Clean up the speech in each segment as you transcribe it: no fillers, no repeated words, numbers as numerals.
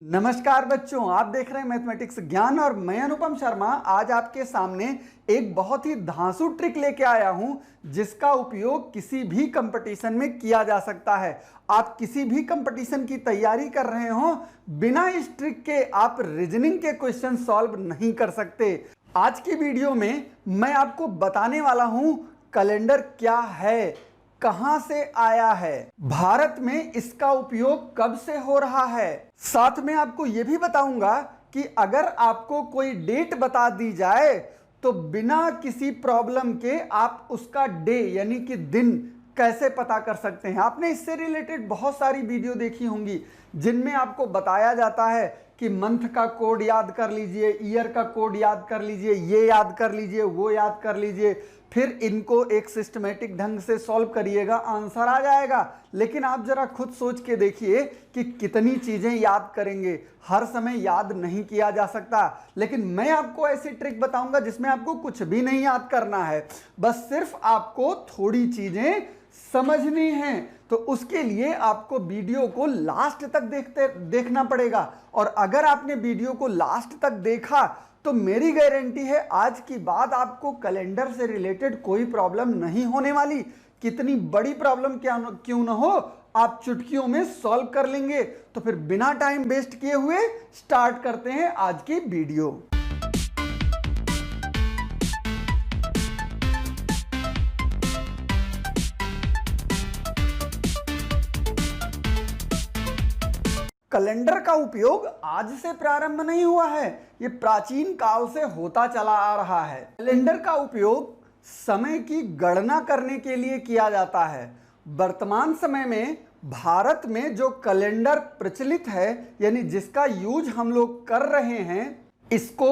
नमस्कार बच्चों, आप देख रहे हैं मैथमेटिक्स ज्ञान और मैं अनुपम शर्मा आज आपके सामने एक बहुत ही धांसू ट्रिक लेके आया हूं जिसका उपयोग किसी भी कंपटीशन में किया जा सकता है। आप किसी भी कंपटीशन की तैयारी कर रहे हो, बिना इस ट्रिक के आप रीजनिंग के क्वेश्चन सॉल्व नहीं कर सकते। आज की वीडियो में मैं आपको बताने वाला हूं कैलेंडर क्या है, कहां से आया है, भारत में इसका उपयोग कब से हो रहा है। साथ में आपको यह भी बताऊंगा कि अगर आपको कोई डेट बता दी जाए तो बिना किसी प्रॉब्लम के आप उसका डे यानी कि दिन कैसे पता कर सकते हैं। आपने इससे रिलेटेड बहुत सारी वीडियो देखी होंगी जिनमें आपको बताया जाता है कि मंथ का कोड याद कर लीजिए, ईयर का कोड याद कर लीजिए, ये याद कर लीजिए, वो याद कर लीजिए, फिर इनको एक सिस्टमेटिक ढंग से सॉल्व करिएगा, आंसर आ जाएगा। लेकिन आप जरा खुद सोच के देखिए कि कितनी चीजें याद करेंगे। हर समय याद नहीं किया जा सकता, लेकिन मैं आपको ऐसी ट्रिक बताऊंगा जिसमें आपको कुछ भी नहीं याद करना है, बस सिर्फ आपको थोड़ी चीजें समझनी है। तो उसके लिए आपको वीडियो को लास्ट तक देखना पड़ेगा, और अगर आपने वीडियो को लास्ट तक देखा तो मेरी गारंटी है आज की बात आपको कैलेंडर से रिलेटेड कोई प्रॉब्लम नहीं होने वाली। कितनी बड़ी प्रॉब्लम क्यों ना हो, आप चुटकियों में सॉल्व कर लेंगे। तो फिर बिना टाइम वेस्ट किए हुए स्टार्ट करते हैं आज की वीडियो। कैलेंडर का उपयोग आज से प्रारंभ नहीं हुआ है, यह प्राचीन काल से होता चला आ रहा है। कैलेंडर का उपयोग समय की गणना करने के लिए किया जाता है। वर्तमान समय में भारत में जो कैलेंडर प्रचलित है यानी जिसका यूज हम लोग कर रहे हैं, इसको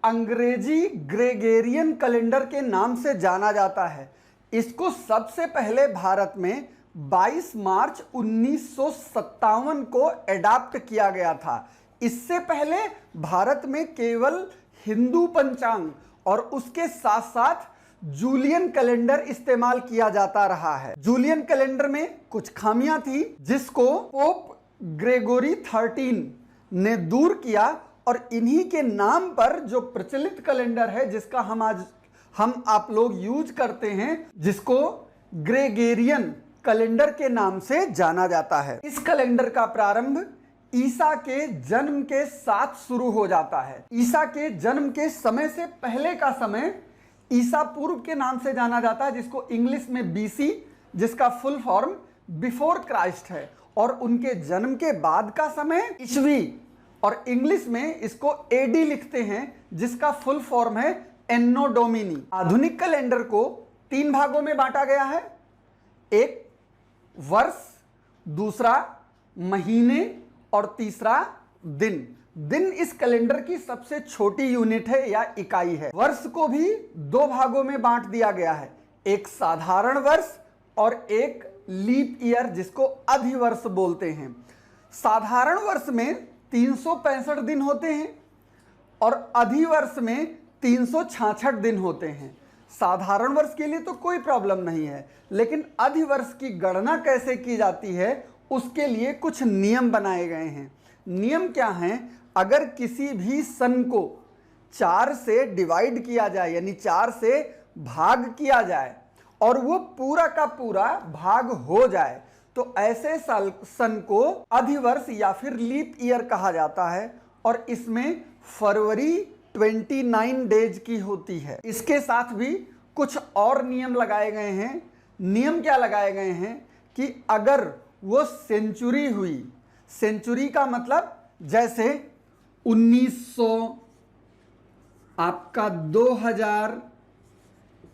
अंग्रेजी ग्रेगोरियन कैलेंडर के नाम से जाना जाता है। इसको सबसे पहले भारत में 22 मार्च 1957 को एडॉप्ट किया गया था। इससे पहले भारत में केवल हिंदू पंचांग और उसके साथ साथ जूलियन कैलेंडर इस्तेमाल किया जाता रहा है। जूलियन कैलेंडर में कुछ खामियां थी जिसको पोप ग्रेगोरी 13 ने दूर किया, और इन्हीं के नाम पर जो प्रचलित कैलेंडर है जिसका हम आप लोग यूज करते हैं, जिसको ग्रेगोरियन कैलेंडर के नाम से जाना जाता है। इस कैलेंडर का प्रारंभ ईसा के जन्म के साथ शुरू हो जाता है। ईसा के जन्म के समय से पहले का समय ईसा पूर्व के नाम से जाना जाता है, जिसको इंग्लिश में बीसी, जिसका फुल फॉर्म बिफोर क्राइस्ट है, और उनके जन्म के बाद का समय ईस्वी, और इंग्लिश में इसको एडी लिखते हैं, जिसका फुल फॉर्म है एन्नो डोमिनी। आधुनिक कैलेंडर को 3 भागों में बांटा गया है, एक वर्ष, दूसरा महीने और तीसरा दिन। दिन इस कैलेंडर की सबसे छोटी यूनिट है या इकाई है। वर्ष को भी 2 भागों में बांट दिया गया है, एक साधारण वर्ष और एक लीप ईयर जिसको अधिवर्ष बोलते हैं। साधारण वर्ष में 365 दिन होते हैं और अधिवर्ष में 366 दिन होते हैं। साधारण वर्ष के लिए तो कोई प्रॉब्लम नहीं है, लेकिन अधिवर्ष की गणना कैसे की जाती है उसके लिए कुछ नियम बनाए गए हैं। नियम क्या हैं? अगर किसी भी सन को 4 से डिवाइड किया जाए यानी 4 से भाग किया जाए और वो पूरा का पूरा भाग हो जाए, तो ऐसे सन को अधिवर्ष या फिर लीप ईयर कहा जाता है, और इसमें फरवरी 29 डेज की होती है। इसके साथ भी कुछ और नियम लगाए गए हैं। नियम क्या लगाए गए हैं कि अगर वो सेंचुरी हुई, सेंचुरी का मतलब जैसे 1900, आपका 2000,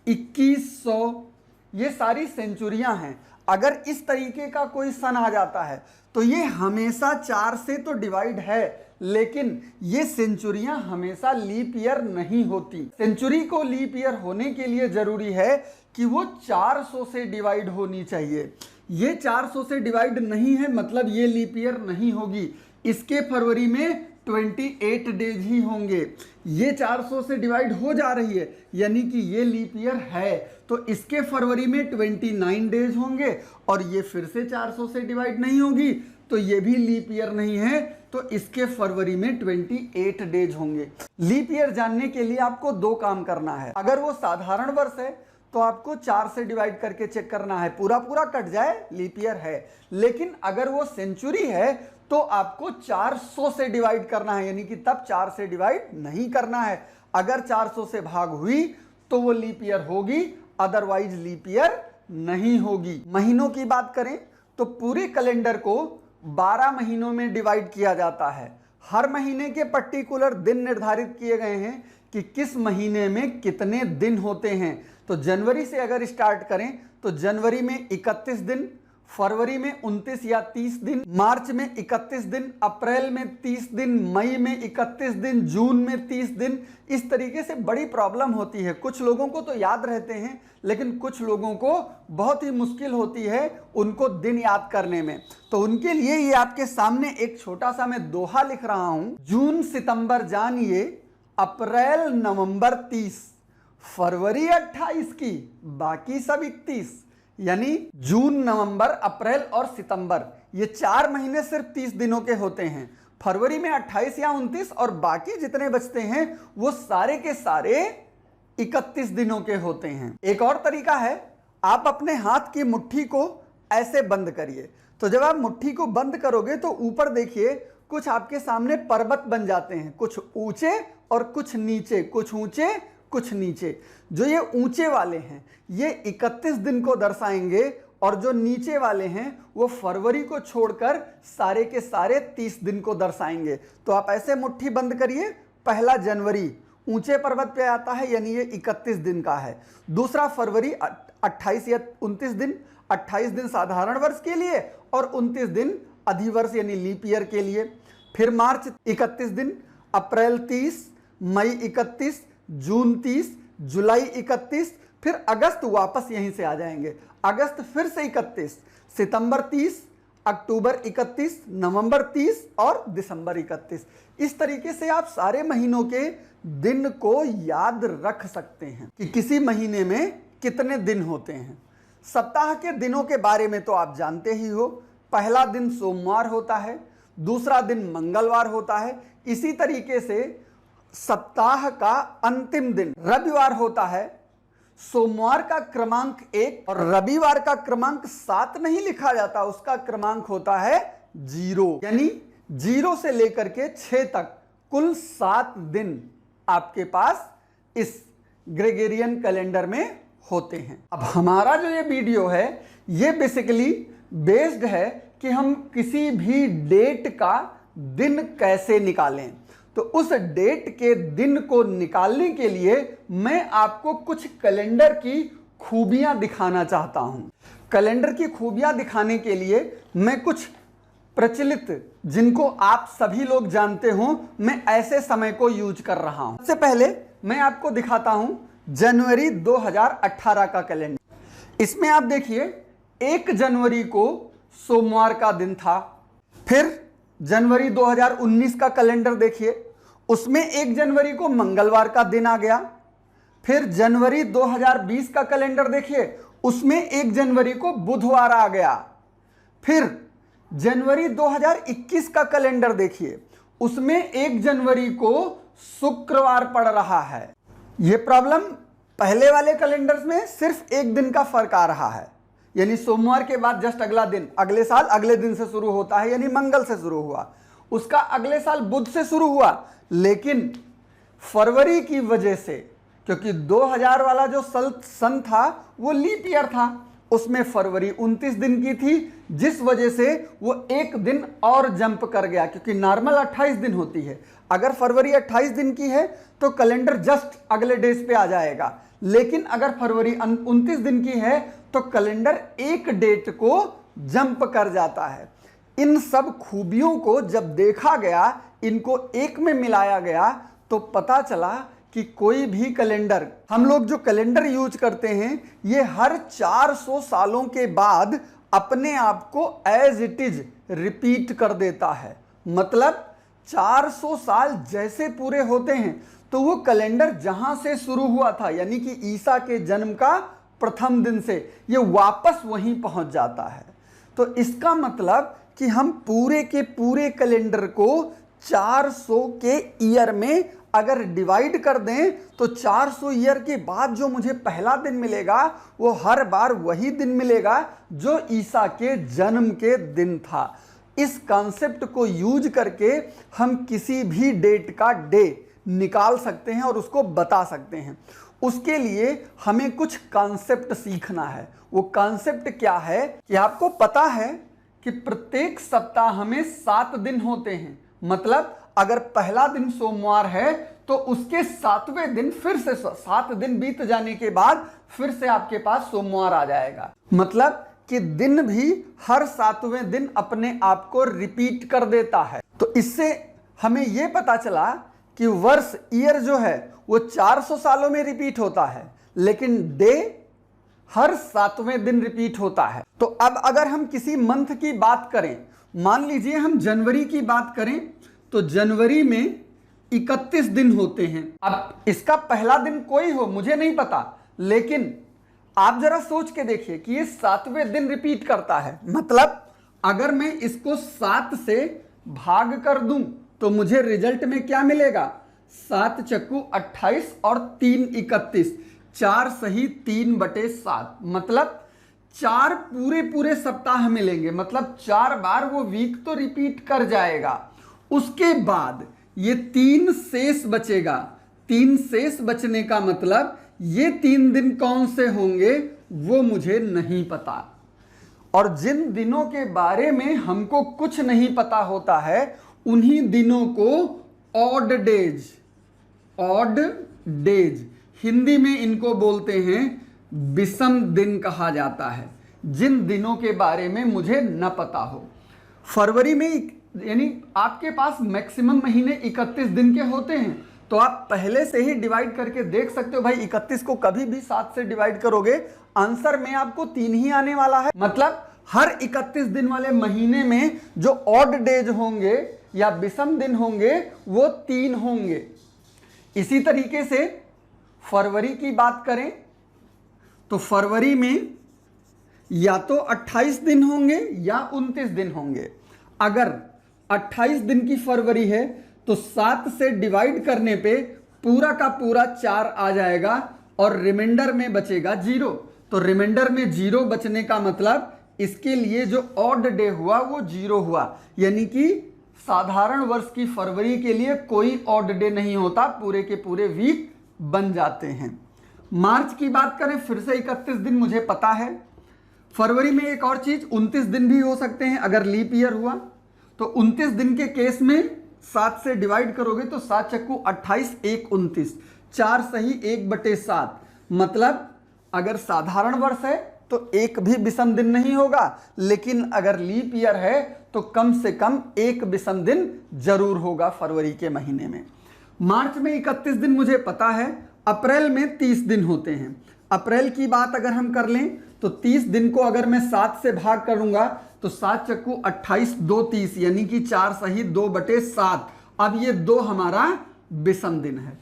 2100, ये सारी सेंचुरियां हैं। अगर इस तरीके का कोई सन आ जाता है तो ये हमेशा 4 से तो डिवाइड है, लेकिन ये सेंचुरियां हमेशा लीप ईयर नहीं होती। सेंचुरी को लीप ईयर होने के लिए जरूरी है कि वो 400 से डिवाइड होनी चाहिए। ये 400 से डिवाइड नहीं है, मतलब ये लीप ईयर नहीं होगी। इसके फरवरी में 28 डेज ही होंगे। ये 400 से डिवाइड हो जा रही है यानी कि ये लीप ईयर है, तो इसके फरवरी में 29 डेज होंगे, और ये फिर से 400 से डिवाइड नहीं होगी तो ये भी लीप ईयर नहीं है, तो इसके फरवरी में 28 डेज होंगे। लीप ईयर जानने के लिए आपको दो काम करना है। अगर वो साधारण वर्ष है तो आपको 4 से डिवाइड करके चेक करना है, पूरा पूरा कट जाए लीप ईयर है। लेकिन अगर वो सेंचुरी है तो आपको 400 से डिवाइड करना है, यानी कि तब 4 से डिवाइड नहीं करना है। अगर 400 से भाग हुई तो वो लीप ईयर होगी, अदरवाइज लीप ईयर नहीं होगी। महीनों की बात करें तो पूरे कैलेंडर को 12 महीनों में डिवाइड किया जाता है। हर महीने के पर्टिकुलर दिन निर्धारित किए गए हैं कि किस महीने में कितने दिन होते हैं। तो जनवरी से अगर स्टार्ट करें तो जनवरी में 31 दिन, फरवरी में 29 या 30 दिन, मार्च में 31 दिन, अप्रैल में 30 दिन, मई में 31 दिन, जून में 30 दिन। इस तरीके से बड़ी प्रॉब्लम होती है। कुछ लोगों को तो याद रहते हैं, लेकिन कुछ लोगों को बहुत ही मुश्किल होती है उनको दिन याद करने में। तो उनके लिए ये आपके सामने एक छोटा सा मैं दोहा लिख रहा हूं। जून सितंबर जानिए, अप्रैल नवंबर 30, फरवरी 28 की, बाकी सब 31। यानी जून, नवंबर, अप्रैल और सितंबर, ये 4 महीने सिर्फ 30 दिनों के होते हैं। फरवरी में 28 या 29 और बाकी जितने बचते हैं वो सारे के सारे 31 दिनों के होते हैं। एक और तरीका है, आप अपने हाथ की मुट्ठी को ऐसे बंद करिए। तो जब आप मुट्ठी को बंद करोगे तो ऊपर देखिए कुछ आपके सामने पर्वत बन जाते हैं, कुछ ऊंचे और कुछ नीचे, कुछ ऊंचे कुछ नीचे। जो ये ऊंचे वाले हैं ये 31 दिन को दर्शाएंगे और जो नीचे वाले हैं वो फरवरी को छोड़कर सारे के सारे 30 दिन को दर्शाएंगे। तो आप ऐसे मुट्ठी बंद करिए। पहला जनवरी ऊंचे पर्वत पे आता है, यानी ये 31 दिन का है। दूसरा फरवरी 28 या 29 दिन, 28 दिन साधारण वर्ष के लिए और 29 दिन अधिवर्ष यानी लीप ईयर के लिए। फिर मार्च 31 दिन, अप्रैल 30, मई 31, जून 30, जुलाई 31, फिर अगस्त वापस यहीं से आ जाएंगे। अगस्त फिर से 31, सितंबर 30, अक्टूबर 31, नवंबर 30 और दिसंबर 31। इस तरीके से आप सारे महीनों के दिन को याद रख सकते हैं कि किसी महीने में कितने दिन होते हैं। सप्ताह के दिनों के बारे में तो आप जानते ही हो। पहला दिन सोमवार होता है, दूसरा दिन मंगलवार होता है। इसी तरीके से सप्ताह का अंतिम दिन रविवार होता है। सोमवार का क्रमांक 1 और रविवार का क्रमांक 7 नहीं लिखा जाता, उसका क्रमांक होता है 0। यानी 0 से लेकर के 6 तक कुल 7 दिन आपके पास इस ग्रेगोरियन कैलेंडर में होते हैं। अब हमारा जो ये वीडियो है ये बेसिकली बेस्ड है कि हम किसी भी डेट का दिन कैसे निकालें। तो उस डेट के दिन को निकालने के लिए मैं आपको कुछ कैलेंडर की खूबियां दिखाना चाहता हूं। कैलेंडर की खूबियां दिखाने के लिए मैं कुछ प्रचलित, जिनको आप सभी लोग जानते हो, मैं ऐसे समय को यूज कर रहा हूं। सबसे पहले मैं आपको दिखाता हूं जनवरी 2018 का कैलेंडर। इसमें आप देखिए 1 जनवरी को सोमवार का दिन था। फिर जनवरी 2019 का कैलेंडर देखिए, उसमें 1 जनवरी को मंगलवार का दिन आ गया। फिर जनवरी 2020 का कैलेंडर देखिए, उसमें 1 जनवरी को बुधवार आ गया। फिर जनवरी 2021 का कैलेंडर देखिए, उसमें 1 जनवरी को शुक्रवार पड़ रहा है। यह प्रॉब्लम पहले वाले कैलेंडर्स में सिर्फ 1 दिन का फर्क आ रहा है, यानी सोमवार के बाद जस्ट अगला दिन अगले साल अगले दिन से शुरू होता है, यानी मंगल से शुरू हुआ, उसका अगले साल बुध से शुरू हुआ। लेकिन फरवरी की वजह से, क्योंकि 2000 वाला जो सन था वो लीप ईयर था, उसमें फरवरी 29 दिन की थी, जिस वजह से वो 1 दिन और जंप कर गया, क्योंकि नॉर्मल 28 दिन होती है। अगर फरवरी 28 दिन की है तो कैलेंडर जस्ट अगले डेज पे आ जाएगा। लेकिन अगर फरवरी 29 दिन की है तो कैलेंडर 1 डेट को जंप कर जाता है। इन सब खूबियों को जब देखा गया, इनको एक में मिलाया गया, तो पता चला कि कोई भी कैलेंडर, हम लोग जो कैलेंडर यूज करते हैं, ये हर 400 सालों के बाद अपने आप को एज इट इज रिपीट कर देता है। मतलब 400 साल जैसे पूरे होते हैं तो वो कैलेंडर जहां से शुरू हुआ था, यानी कि ईसा के जन्म का प्रथम दिन से, ये वापस वहीं पहुंच जाता है। तो इसका मतलब कि हम पूरे के पूरे कैलेंडर को 400 के ईयर में अगर डिवाइड कर दें तो 400 ईयर के बाद जो मुझे पहला दिन मिलेगा वो हर बार वही दिन मिलेगा जो ईसा के जन्म के दिन था। इस कॉन्सेप्ट को यूज करके हम किसी भी डेट का डे निकाल सकते हैं और उसको बता सकते हैं। उसके लिए हमें कुछ कॉन्सेप्ट सीखना है। वो कॉन्सेप्ट क्या है कि आपको पता है कि प्रत्येक सप्ताह में 7 दिन होते हैं। मतलब अगर पहला दिन सोमवार है तो उसके 7वें दिन फिर से 7 दिन बीत जाने के बाद फिर से आपके पास सोमवार आ जाएगा। मतलब कि दिन भी हर 7वें दिन अपने आप को रिपीट कर देता है। तो इससे हमें यह पता चला कि वर्ष ईयर जो है वो 400 सालों में रिपीट होता है, लेकिन डे हर 7वें दिन रिपीट होता है। तो अब अगर हम किसी मंथ की बात करें, मान लीजिए हम जनवरी की बात करें, तो जनवरी में 31 दिन होते हैं। अब इसका पहला दिन कोई हो मुझे नहीं पता, लेकिन आप जरा सोच के देखिए कि ये 7वें दिन रिपीट करता है। मतलब अगर मैं इसको 7 से भाग कर दूं तो मुझे रिजल्ट में क्या मिलेगा? 7 चक्कू 28 और 3 31, 4 सही 3/7। मतलब 4 पूरे सप्ताह मिलेंगे। मतलब 4 बार वो वीक तो रिपीट कर जाएगा। उसके बाद ये 3 शेष बचेगा। 3 शेष बचने का मतलब ये 3 दिन कौन से होंगे वो मुझे नहीं पता। और जिन दिनों के बारे में हमको कुछ नहीं पता होता है उन्हीं दिनों को ऑड डेज हिंदी में इनको बोलते हैं विषम दिन कहा जाता है। जिन दिनों के बारे में मुझे न पता हो। फरवरी में यानी आपके पास मैक्सिमम महीने 31 दिन के होते हैं, तो आप पहले से ही डिवाइड करके देख सकते हो। भाई 31 को कभी भी 7 से डिवाइड करोगे आंसर में आपको 3 ही आने वाला है। मतलब हर 31 दिन वाले महीने में जो ऑड डेज होंगे या विषम दिन होंगे वो 3 होंगे। इसी तरीके से फरवरी की बात करें तो फरवरी में या तो 28 दिन होंगे या 29 दिन होंगे। अगर 28 दिन की फरवरी है तो 7 से डिवाइड करने पे पूरा का पूरा 4 आ जाएगा और रिमाइंडर में बचेगा 0। तो रिमाइंडर में 0 बचने का मतलब इसके लिए जो ऑड डे हुआ वो 0 हुआ। यानी कि साधारण वर्ष की फरवरी के लिए कोई ऑड डे नहीं होता, पूरे के पूरे वीक बन जाते हैं। मार्च की बात करें फिर से 31 दिन मुझे पता है। फरवरी में एक और चीज 29 दिन भी हो सकते हैं अगर लीप ईयर हुआ। तो 29 दिन के केस में 7 से डिवाइड करोगे तो 7 चक्कू 28, 1 29, 4 सही 1/7। मतलब अगर साधारण वर्ष है तो एक भी विषम दिन नहीं होगा, लेकिन अगर लीप ईयर है तो कम से कम एक विषम दिन जरूर होगा फरवरी के महीने में। मार्च में 31 दिन मुझे पता है। अप्रैल में 30 दिन होते हैं। अप्रैल की बात अगर हम कर लें तो 30 दिन को अगर मैं 7 से भाग करूंगा तो 7 चक्कू 28, 2 30, यानी कि 4 सही 2/7। अब ये 2 हमारा विषम दिन है।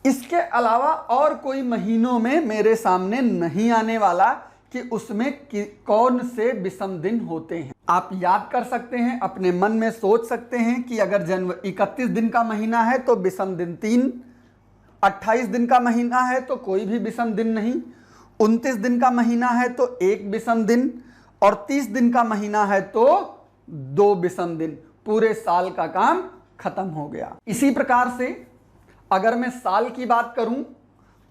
इसके अलावा और कोई महीनों में मेरे सामने नहीं आने वाला कि उसमें कौन से विषम दिन होते हैं। आप याद कर सकते हैं, अपने मन में सोच सकते हैं कि अगर 31 दिन का महीना है तो विषम दिन 3, 28 दिन का महीना है तो कोई भी विषम दिन नहीं, 29 दिन का महीना है तो 1 विषम दिन, और 30 दिन का महीना है तो 2 विषम दिन। पूरे साल का काम खत्म हो गया। इसी प्रकार से अगर मैं साल की बात करूं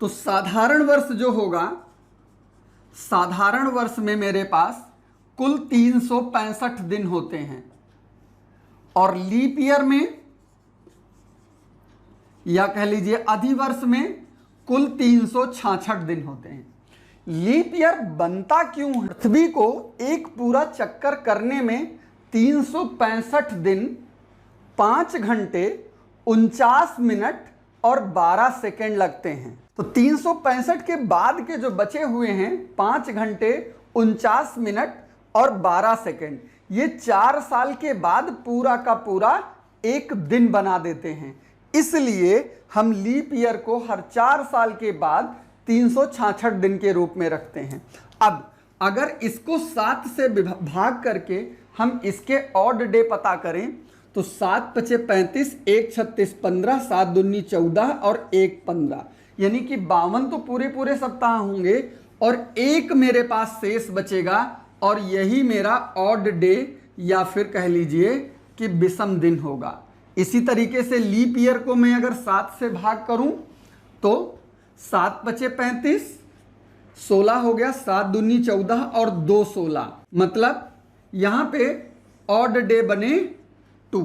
तो साधारण वर्ष जो होगा, साधारण वर्ष में मेरे पास कुल 365 दिन होते हैं, और लीप ईयर में या कह लीजिए अधिवर्ष में कुल 366 दिन होते हैं। लीप ईयर बनता क्यों है? पृथ्वी को एक पूरा चक्कर करने में 365 दिन, 5 घंटे 49 मिनट और 12 सेकेंड लगते हैं। तो 365 के बाद के जो बचे हुए हैं 5 घंटे 49 मिनट और 12 सेकेंड, ये 4 साल के बाद पूरा का पूरा एक दिन बना देते हैं। इसलिए हम लीप ईयर को हर 4 साल के बाद 366 दिन के रूप में रखते हैं। अब अगर इसको 7 से भाग करके हम इसके ऑड डे पता करें तो 7 पचे 35, 1 36 15, 7 दूनी 14 और 1 15, यानी कि 52 तो पूरे पूरे सप्ताह होंगे और एक मेरे पास शेष बचेगा और यही मेरा ऑड डे या फिर कह लीजिए कि विषम दिन होगा। इसी तरीके से लीप ईयर को मैं अगर 7 से भाग करूं तो 7 पचे 35, 16 हो गया, 7 दूनी 14 और 2 16, मतलब यहां पे ऑड डे बने 2।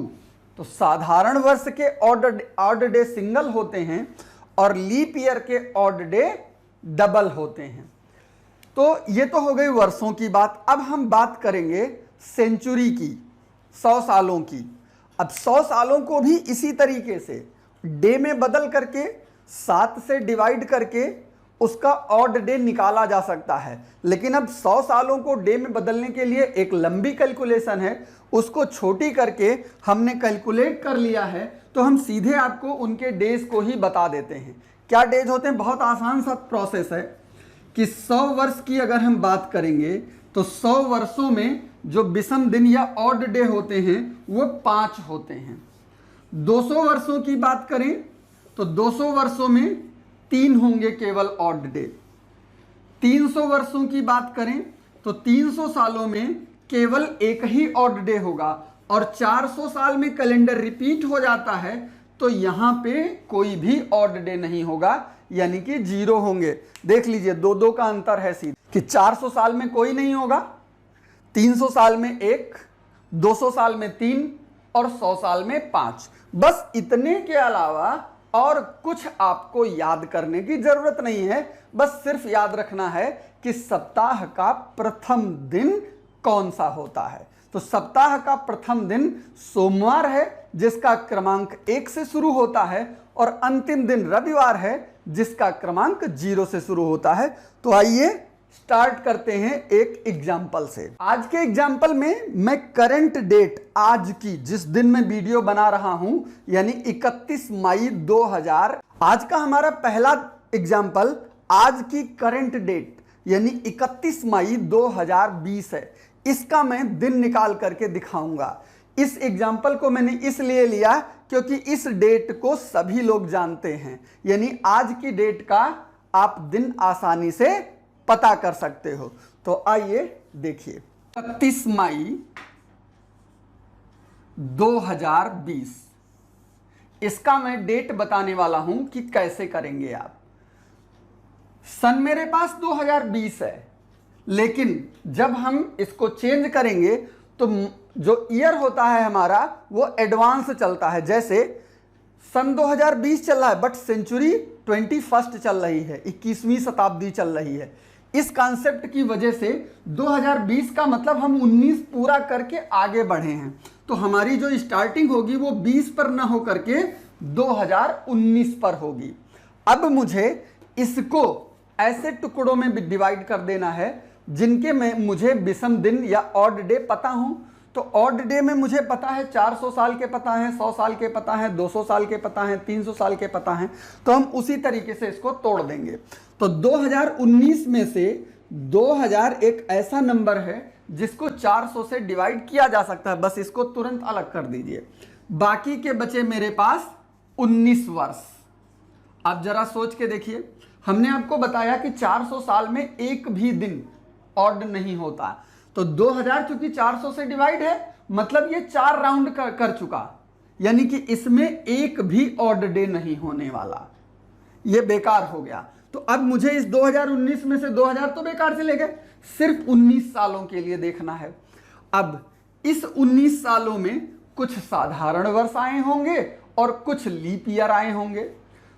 तो साधारण वर्ष के ऑड डे सिंगल होते हैं और लीप ईयर के ऑड डे डबल होते हैं। तो ये तो हो गई वर्षों की बात। अब हम बात करेंगे सेंचुरी की, 100 सालों की। अब 100 सालों को भी इसी तरीके से डे में बदल करके 7 से डिवाइड करके उसका ऑड डे निकाला जा सकता है। लेकिन अब 100 सालों को डे में बदलने के लिए एक लंबी कैलकुलेशन है, उसको छोटी करके हमने कैलकुलेट कर लिया है, तो हम सीधे आपको उनके डेज को ही बता देते हैं। क्या डेज होते हैं? बहुत आसान सा प्रोसेस है कि 100 वर्ष की अगर हम बात करेंगे तो 100 वर्षों में जो विषम दिन या ऑड डे होते हैं वो 5 होते हैं। 200 वर्षों की बात करें तो 200 वर्षों में 3 होंगे केवल ऑड डे। 300 वर्षों की बात करें तो 300 सालों में केवल एक ही ऑड डे होगा और 400 साल में कैलेंडर रिपीट हो जाता है तो यहां पे कोई भी ऑड डे नहीं होगा, यानी कि 0 होंगे। देख लीजिए 2-2 का अंतर है सीधे कि 400 साल में कोई नहीं होगा, 300 साल में 1, 200 साल में 3 और 100 साल में 5। बस इतने के अलावा और कुछ आपको याद करने की जरूरत नहीं है। बस सिर्फ याद रखना है कि सप्ताह का प्रथम दिन कौन सा होता है। तो सप्ताह का प्रथम दिन सोमवार है जिसका क्रमांक 1 से शुरू होता है और अंतिम दिन रविवार है जिसका क्रमांक 0 से शुरू होता है। तो आइए स्टार्ट करते हैं एक एग्जाम्पल से। आज के एग्जाम्पल में मैं करंट डेट, आज की जिस दिन मैं वीडियो बना रहा हूं, यानी 31 मई 2000, आज का हमारा पहला एग्जाम्पल आज की करंट डेट यानी 31 मई 2020 है। इसका मैं दिन निकाल करके दिखाऊंगा। इस एग्जाम्पल को मैंने इसलिए लिया क्योंकि इस डेट को सभी लोग जानते हैं, यानी आज की डेट का आप दिन आसानी से पता कर सकते हो। तो आइए देखिए 31 मई 2020, इसका मैं डेट बताने वाला हूं कि कैसे करेंगे आप। सन मेरे पास 2020 है, लेकिन जब हम इसको चेंज करेंगे तो जो ईयर होता है हमारा वो एडवांस चलता है। जैसे सन 2020 चल रहा है बट सेंचुरी 21st चल रही है, 21वीं शताब्दी चल रही है। इस कॉन्सेप्ट की वजह से 2020 का मतलब हम 19 पूरा करके आगे बढ़े हैं, तो हमारी जो स्टार्टिंग होगी वो 20 पर ना हो करके 2019 पर होगी। अब मुझे इसको ऐसे टुकड़ों में डिवाइड कर देना है जिनके में मुझे विषम दिन या ऑड डे पता हो। तो ऑड डे में मुझे पता है 400 साल के पता है, 100 साल के पता है, 200 साल के पता है, 300 साल के पता है, तो हम उसी तरीके से इसको तोड़ देंगे। तो 2019 में से 2000 एक ऐसा नंबर है जिसको 400 से डिवाइड किया जा सकता है, बस इसको तुरंत अलग कर दीजिए। बाकी के बचे मेरे पास 19 वर्ष। आप जरा सोच के देखिए, हमने आपको बताया कि 400 साल में एक भी दिन ऑड नहीं होता, तो 2000 चूंकि 400 से डिवाइड है मतलब ये 4 राउंड कर चुका, यानी कि इसमें एक भी ऑड डे नहीं होने वाला, ये बेकार हो गया। तो अब मुझे इस 2019 में से 2000 तो बेकार चले गए, सिर्फ 19 सालों के लिए देखना है। अब इस 19 सालों में कुछ साधारण वर्ष आए होंगे और कुछ लीप ईयर आए होंगे।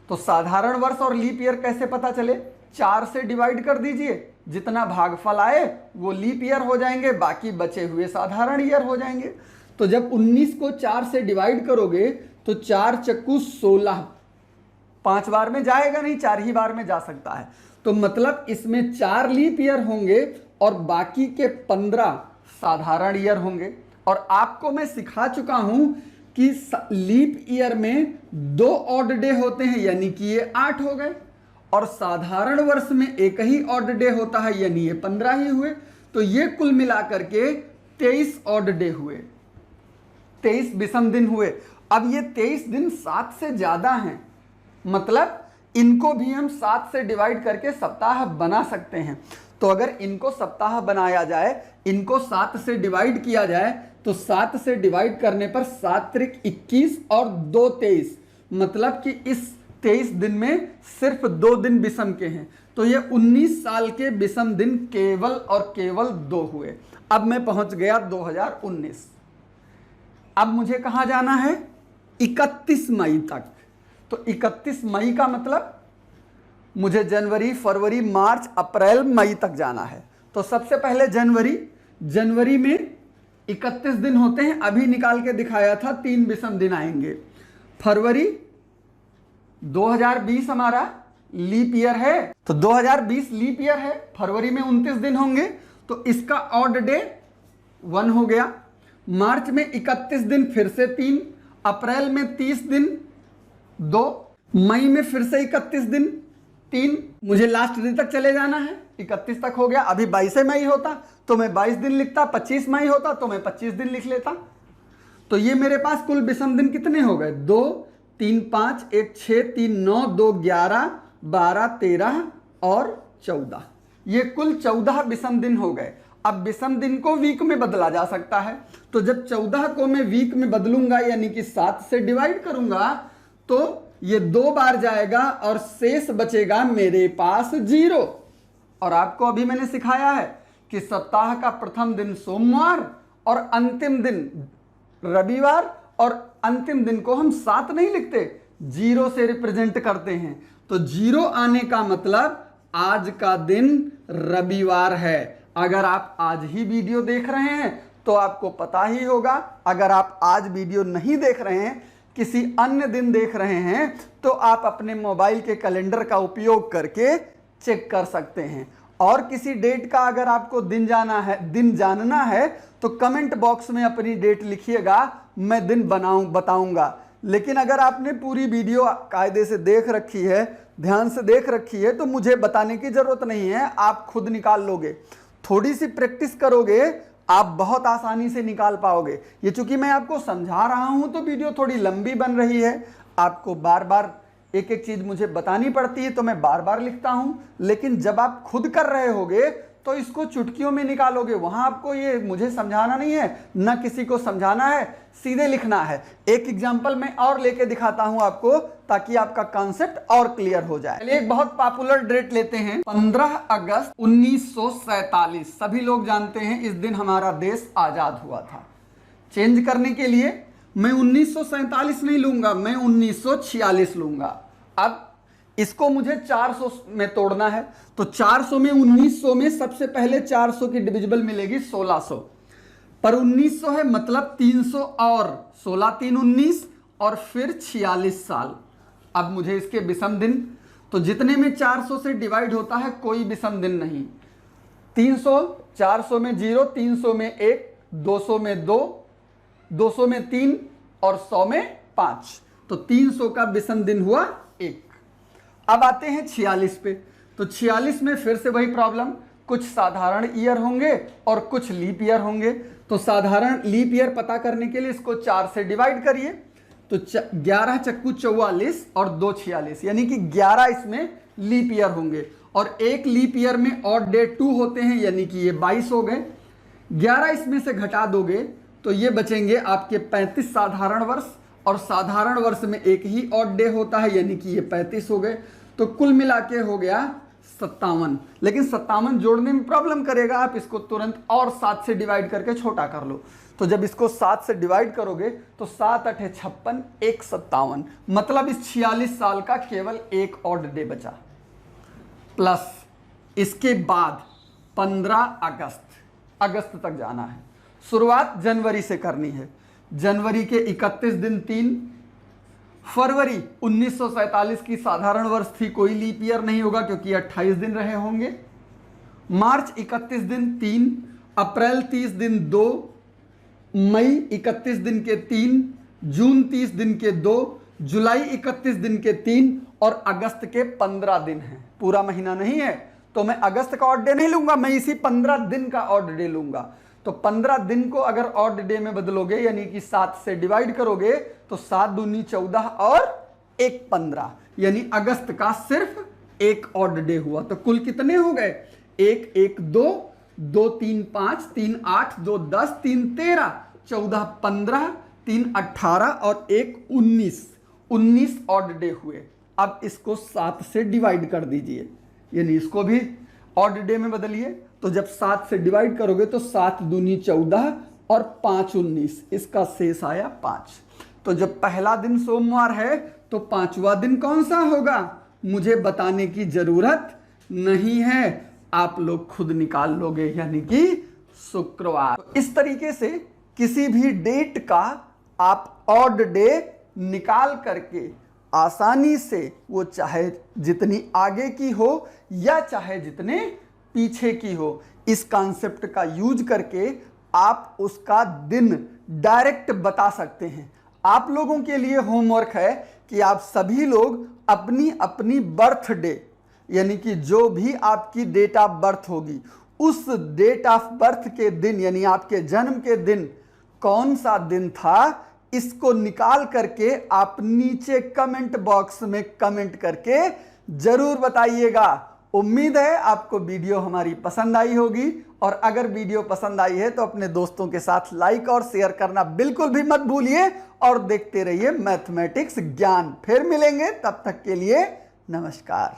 तो साधारण वर्ष और लीप ईयर कैसे पता चले? 4 से डिवाइड कर दीजिए, जितना भागफल आए वो लीप ईयर हो जाएंगे, बाकी बचे हुए साधारण ईयर हो जाएंगे। तो जब 19 को 4 से डिवाइड करोगे तो 4 चक्कू 16, 5 बार में जाएगा नहीं, 4 ही बार में जा सकता है। तो मतलब इसमें 4 लीप ईयर होंगे और बाकी के 15 साधारण ईयर होंगे। और आपको मैं सिखा चुका हूं कि लीप ईयर में 2 ऑड डे होते हैं, यानी कि ये 8 हो गए, और साधारण वर्ष में एक ही ऑड डे होता है, यानी ये 15 ही हुए। तो ये कुल मिलाकर के 23 ऑड डे हुए, 23 विषम दिन हुए। अब ये 23 दिन 7 से ज्यादा हैं, मतलब इनको भी हम 7 से डिवाइड करके सप्ताह बना सकते हैं। तो अगर इनको सप्ताह बनाया जाए, इनको 7 से डिवाइड किया जाए, तो 7 से डिवाइड करने पर 7 त्रिक 21 और 2 23, मतलब कि इस 23 दिन में सिर्फ 2 दिन विषम के हैं। तो ये 19 साल के विषम दिन केवल और केवल 2 हुए। अब मैं पहुंच गया 2019। अब मुझे कहां जाना है? 31 मई तक। तो 31 मई का मतलब मुझे जनवरी, फरवरी, मार्च, अप्रैल, मई तक जाना है। तो सबसे पहले जनवरी में 31 दिन होते हैं, अभी निकाल के दिखाया था, 3 विषम दिन आएंगे। फरवरी 2020 हमारा लीप ईयर है, तो 2020 लीप ईयर है, फरवरी में 29 दिन होंगे, तो इसका ऑड डे 1 हो गया। मार्च में 31 दिन फिर से 3, अप्रैल में 30 दिन 2, मई में फिर से 31 दिन 3, मुझे लास्ट दिन तक चले जाना है, 31 तक हो गया। अभी 22 मई होता तो मैं 22 दिन लिखता, 25 मई होता तो मैं 25 दिन लिख लेता। तो ये मेरे पास कुल विषम दिन कितने हो गए? 2, 3, 5, 1, 6, 3, 9, 2, 11, 12, 13 और 14, ये कुल 14 विषम दिन हो गए। अब विषम दिन को वीक में बदला जा सकता है, तो जब 14 को मैं वीक में बदलूंगा, यानी कि 7 से डिवाइड करूंगा, तो ये 2 बार जाएगा और शेष बचेगा मेरे पास 0। और आपको अभी मैंने सिखाया है कि सप्ताह का प्रथम दिन सोमवार और अंतिम दिन रविवार, और अंतिम दिन को हम 7 नहीं लिखते, 0 से रिप्रेजेंट करते हैं। तो 0 आने का मतलब आज का दिन रविवार है। अगर आप आज ही वीडियो देख रहे हैं तो आपको पता ही होगा। अगर आप आज वीडियो नहीं देख रहे हैं, किसी अन्य दिन देख रहे हैं, तो आप अपने मोबाइल के कैलेंडर का उपयोग करके चेक कर सकते हैं। और किसी डेट का अगर आपको दिन जानना है तो कमेंट बॉक्स में अपनी डेट लिखिएगा, मैं दिन बताऊंगा। लेकिन अगर आपने पूरी वीडियो कायदे से देख रखी है, ध्यान से देख रखी है, तो मुझे बताने की जरूरत नहीं है, आप खुद निकाल लोगे। थोड़ी सी प्रैक्टिस करोगे, आप बहुत आसानी से निकाल पाओगे। ये चूंकि मैं आपको समझा रहा हूं तो वीडियो थोड़ी लंबी बन रही है, आपको बार बार एक एक चीज मुझे बतानी पड़ती है, तो मैं बार बार लिखता हूं। लेकिन जब आप खुद कर रहे होगे तो इसको चुटकियों में निकालोगे। वहां आपको ये मुझे समझाना नहीं है, ना किसी को समझाना है, सीधे लिखना है। एक एग्जांपल मैं और लेके दिखाता हूं आपको, ताकि आपका कॉन्सेप्ट और क्लियर हो जाए। चलिए एक बहुत पॉपुलर डेट लेते हैं, 15 अगस्त 1947। सभी लोग जानते हैं इस दिन हमारा देश आजाद हुआ था। चेंज करने के लिए मैं 1947 नहीं लूंगा, मैं 1946 लूंगा। अब इसको मुझे 400 में तोड़ना है, तो 400 में 1900 में सबसे पहले 400 की डिविजिबल मिलेगी 1600, पर 1900 है मतलब 300 और 16 3 19 और फिर 46 साल। अब मुझे इसके विषम दिन, तो जितने में 400 से डिवाइड होता है कोई विषम दिन नहीं। 300, 400 में 0, 300 में 1, 200 में 2, 200 में 3 और 100 में 5, तो 300 का विषम दिन हुआ 1। अब आते हैं 46 पे, तो 46 में फिर से वही प्रॉब्लम, कुछ साधारण ईयर होंगे और कुछ लीप ईयर होंगे। तो साधारण लीप ईयर पता करने के लिए इसको 4 से डिवाइड करिए, तो 11 चक्कू 44 और 2 46, यानी कि 11 इसमें लीप ईयर होंगे। और एक लीप ईयर में ऑड डे 2 होते हैं, यानी कि ये 22 हो गए। 11 इसमें से घटा दोगे तो ये बचेंगे आपके 35 साधारण वर्ष, और साधारण वर्ष में एक ही ऑड डे होता है, यानी कि ये 35 हो गए। तो कुल मिला के हो गया 57। लेकिन 57 जोड़ने में प्रॉब्लम करेगा, आप इसको तुरंत और 7 से डिवाइड करके छोटा कर लो। तो जब इसको 7 से डिवाइड करोगे तो 7 8 56, 1 57, मतलब इस 46 साल का केवल एक ऑड डे बचा। प्लस इसके बाद 15 अगस्त तक जाना है। शुरुआत जनवरी से करनी है। जनवरी के 31 दिन 3, फरवरी 1947 की साधारण वर्ष थी, कोई लीप ईयर नहीं होगा क्योंकि 28 दिन रहे होंगे। मार्च 31 दिन 3, अप्रैल 30 दिन 2, मई 31 दिन के 3, जून 30 दिन के 2, जुलाई 31 दिन के 3 और अगस्त के 15 दिन हैं। पूरा महीना नहीं है, तो तो मैं अगस्त का ऑड डे नहीं लूंगा, मैं इसी 15 दिन का ऑड डे लूंगा। तो 15 दिन को अगर ऑड डे में बदलोगे यानी कि 7 से डिवाइड करोगे तो 7 दूनी 14 और 1 15, यानी अगस्त का सिर्फ एक ऑड डे हुआ। तो कुल कितने हो गए? 1 1 2 2 3 5 3 8 2 10 3 13 14 15 3 18 और 1 19 ऑड डे हुए। अब इसको 7 से डिवाइड कर दीजिए, यानी इसको भी ऑड डे में बदलिए। तो जब 7 से डिवाइड करोगे तो 7 दूनी 14 और 5 19, इसका शेष आया 5। तो जब पहला दिन सोमवार है तो 5वां दिन कौन सा होगा मुझे बताने की जरूरत नहीं है, आप लोग खुद निकाल लोगे, यानी कि शुक्रवार। तो इस तरीके से किसी भी डेट का आप ऑड डे निकाल करके आसानी से, वो चाहे जितनी आगे की हो या चाहे जितने पीछे की हो, इस कॉन्सेप्ट का यूज करके आप उसका दिन डायरेक्ट बता सकते हैं। आप लोगों के लिए होमवर्क है कि आप सभी लोग अपनी अपनी बर्थडे, यानी कि जो भी आपकी डेट ऑफ बर्थ होगी, उस डेट ऑफ बर्थ के दिन, यानी आपके जन्म के दिन कौन सा दिन था, इसको निकाल करके आप नीचे कमेंट बॉक्स में कमेंट करके जरूर बताइएगा। उम्मीद है आपको वीडियो हमारी पसंद आई होगी, और अगर वीडियो पसंद आई है तो अपने दोस्तों के साथ लाइक और शेयर करना बिल्कुल भी मत भूलिए, और देखते रहिए मैथमेटिक्स ज्ञान। फिर मिलेंगे, तब तक के लिए नमस्कार।